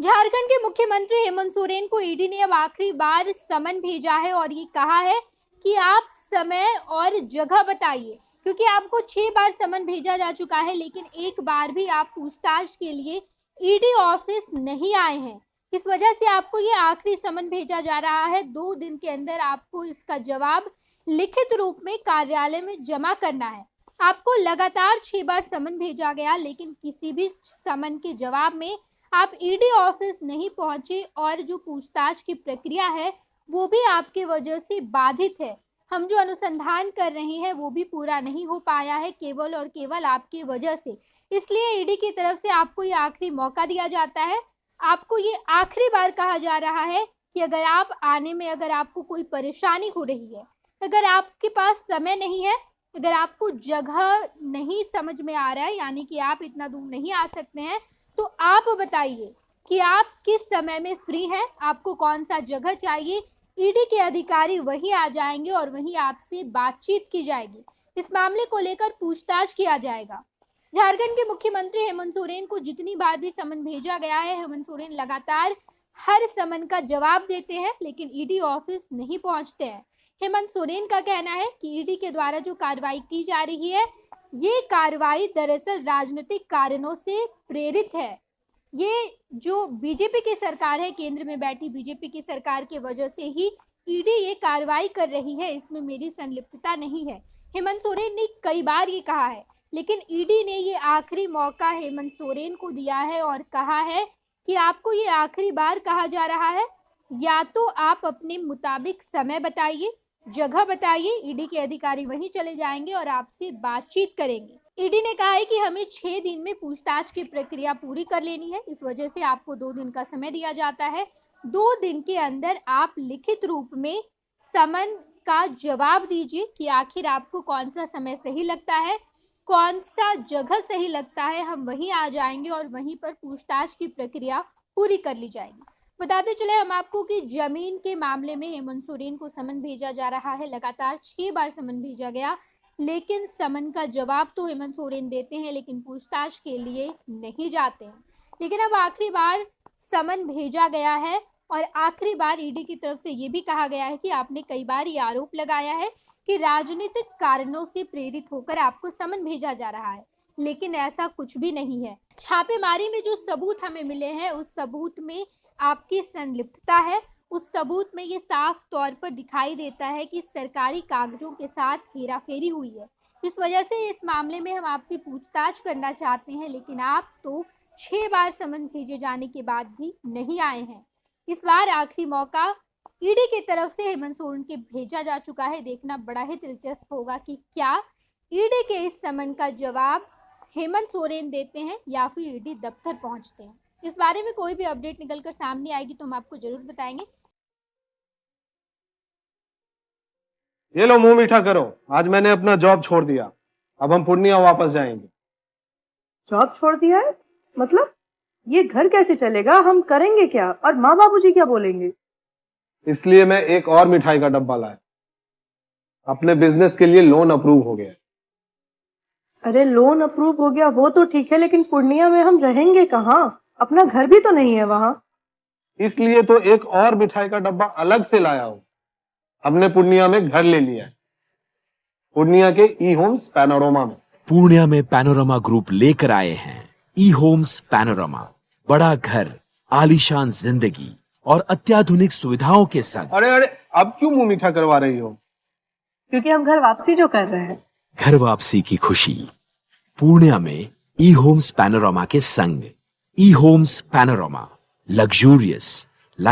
झारखंड के मुख्यमंत्री हेमंत सोरेन को ईडी ने अब आखिरी बार समन भेजा है और ये कहा है कि आप समय और जगह बताइए, क्योंकि आपको 6 बार समन भेजा जा चुका है, लेकिन एक बार भी आप पूछताछ के लिए ईडी ऑफिस नहीं आए हैं। इस वजह से आपको ये आखिरी समन भेजा जा रहा है। 2 दिन के अंदर आपको इसका जवाब लिखित रूप में कार्यालय में जमा करना है। आपको लगातार 6 बार समन भेजा गया, लेकिन किसी भी समन के जवाब में आप ईडी ऑफिस नहीं पहुंचे और जो पूछताछ की प्रक्रिया है वो भी आपके वजह से बाधित है। हम जो अनुसंधान कर रहे हैं वो भी पूरा नहीं हो पाया है, केवल और केवल आपकी वजह से। इसलिए ईडी की तरफ से आपको ये आखिरी मौका दिया जाता है। आपको ये आखिरी बार कहा जा रहा है कि अगर आप आने में अगर आपको कोई परेशानी हो रही है, अगर आपके पास समय नहीं है, अगर आपको जगह नहीं समझ में आ रहा है, यानी कि आप इतना दूर नहीं आ सकते हैं, तो आप बताइए कि आप किस समय में फ्री हैं, आपको कौन सा जगह चाहिए। ईडी के अधिकारी वहीं आ जाएंगे और वहीं आपसे बातचीत की जाएगी। इस मामले को लेकर पूछताछ किया जाएगा। झारखंड के मुख्यमंत्री हेमंत सोरेन को जितनी बार भी समन भेजा गया है, हेमंत सोरेन लगातार हर समन का जवाब देते हैं, लेकिन ईडी ऑफिस नहीं पहुंचते हैं। हेमंत सोरेन का कहना है कि ईडी के द्वारा जो कार्रवाई की जा रही है, ये कार्रवाई दरअसल राजनीतिक कारणों से प्रेरित है। ये जो बीजेपी की सरकार है, केंद्र में बैठी बीजेपी की सरकार की वजह से ही ईडी ये कार्रवाई कर रही है, इसमें मेरी संलिप्तता नहीं है। हेमंत सोरेन ने कई बार ये कहा है, लेकिन ईडी ने ये आखिरी मौका हेमंत सोरेन को दिया है और कहा है कि आपको ये आखिरी बार कहा जा रहा है, या तो आप अपने मुताबिक समय बताइए, जगह बताइए। ईडी के अधिकारी वहीं चले जाएंगे और आपसे बातचीत करेंगे। ईडी ने कहा है कि हमें 6 दिन में पूछताछ की प्रक्रिया पूरी कर लेनी है, इस वजह से आपको 2 दिन का समय दिया जाता है। 2 दिन के अंदर आप लिखित रूप में समन का जवाब दीजिए कि आखिर आपको कौन सा समय सही लगता है, कौन सा जगह सही लगता है। हम वहीं आ जाएंगे और वहीं पर पूछताछ की प्रक्रिया पूरी कर ली जाएगी। बताते चले हम आपको कि जमीन के मामले में हेमंत सोरेन को समन भेजा जा रहा है। लगातार 6 बार समन भेजा गया, लेकिन समन का जवाब तो हेमंत सोरेन देते हैं, लेकिन पूछताछ के लिए नहीं जाते हैं। लेकिन अब आखिरी बार समन भेजा गया है और आखिरी बार ईडी की तरफ से ये भी कहा गया है कि आपने कई बार ये आरोप लगाया है कि राजनीतिक कारणों से प्रेरित होकर आपको समन भेजा जा रहा है, लेकिन ऐसा कुछ भी नहीं है। छापेमारी में जो सबूत हमें मिले हैं, उस सबूत में आपकी संलिप्तता है। उस सबूत में ये साफ तौर पर दिखाई देता है कि सरकारी कागजों के साथ हेराफेरी हुई है। इस वजह से इस मामले में हम आपसे पूछताछ करना चाहते हैं, लेकिन आप तो 6 बार समन भेजे जाने के बाद भी नहीं आए हैं। इस बार आखिरी मौका ईडी की तरफ से हेमंत सोरेन के भेजा जा चुका है। देखना बड़ा ही दिलचस्प होगा कि क्या ईडी के इस समन का जवाब हेमंत सोरेन देते हैं या फिर ईडी दफ्तर पहुंचते हैं। इस बारे में कोई भी अपडेट निकलकर सामने आएगी तो हम आपको जरूर बताएंगे। ये लो मुंह मीठा करो, आज मैंने अपना जॉब छोड़ दिया, अब हम पूर्णिया वापस जाएंगे। जॉब छोड़ दिया है? मतलब ये घर कैसे चलेगा? हम करेंगे क्या? और माँ बाबूजी क्या बोलेंगे? इसलिए मैं एक और मिठाई का डब्बा लाया। अपने बिजनेस के लिए लोन अप्रूव हो गया। अरे लोन अप्रूव हो गया वो तो ठीक है, लेकिन पूर्णिया में हम रहेंगे कहाँ? अपना घर भी तो नहीं है वहाँ। इसलिए तो एक और मिठाई का डब्बा अलग से लाया हूं। हमने पूर्णिया में घर ले लिया है, पूर्णिया के ई होम्स पैनोरमा में। पूर्णिया में पैनोरमा ग्रुप लेकर आए हैं ई होम्स पैनोरमा। बड़ा घर, आलीशान जिंदगी और अत्याधुनिक सुविधाओं के संग। अरे अरे, अब क्यों मुंह मीठा करवा रही हो? क्योंकि हम घर वापसी जो कर रहे हैं। घर वापसी की खुशी पूर्णिया में ई होम्स पैनोरमा के संग। ई होम्स पैनोरमा, लग्जूरियस,